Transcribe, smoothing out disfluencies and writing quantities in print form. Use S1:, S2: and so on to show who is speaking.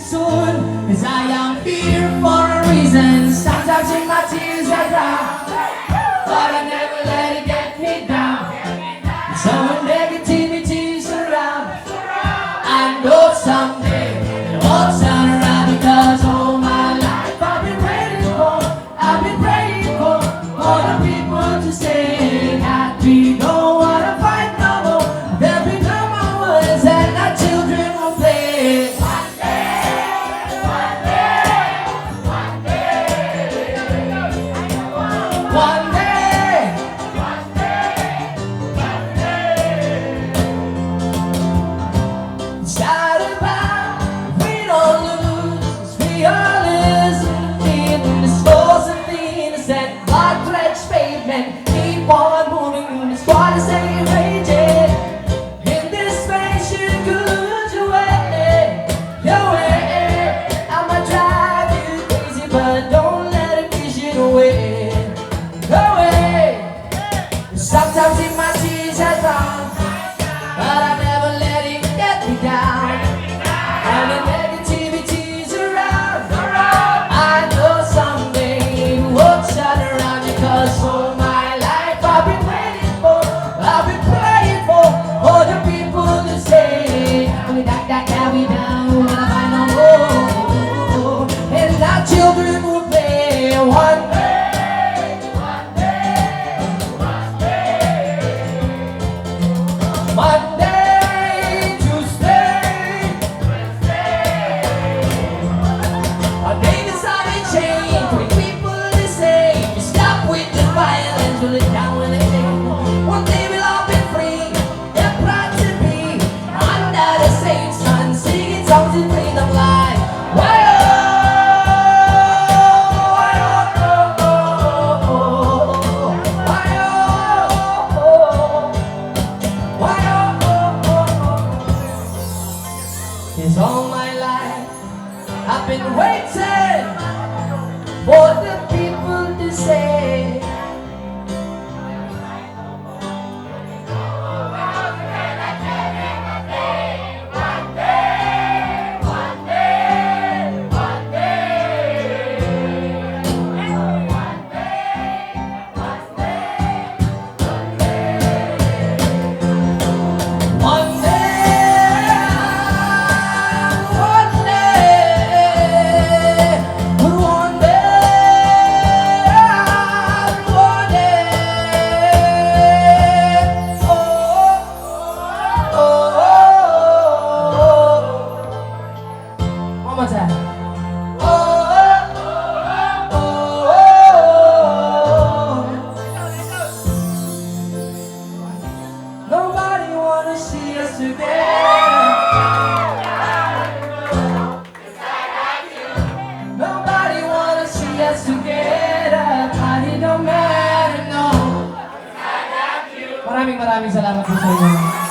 S1: soon. 'Cause I am here for a reason. Sometimes in my tears I cry, but I never let it get me down. So when negativity is around, I know someday it all turn around. Because all my life I've been praying for the people to stay happy. Don't wanna fight no more. There'll be no more words and our children will play. One day, one day, one day, one day, one day, one day. Shout about, we don't lose, 'cause we are listening in the stores of the innocent. Blood drenched pavement, keep on moving. This water stay raging. In this space you could lose your way, your way. I'ma drive you crazy, but don't let it push you away, away. Sometimes in my tears I drown, but I never let it get me down. And the negativity's around, I know someday it will turn around. Because all my life I've been waiting for, I've been praying for the people to say, we that we down, wanna find no more. And our children will play one day, one day, one day, Monday, Tuesday, Wednesday. Our neighbors have been changed, we people the same. You stop with the violence, will it down with it. One day we'll all be free, they're proud to be under the same sun, singing songs in freedom life. It's all my life I've been waiting for the people to say. One day, one day, one day, one day, one day, one day, one day. Nobody wanna see us together. Nobody wanna see us together. But it don't matter, no. Maraming salamat po sa inyo.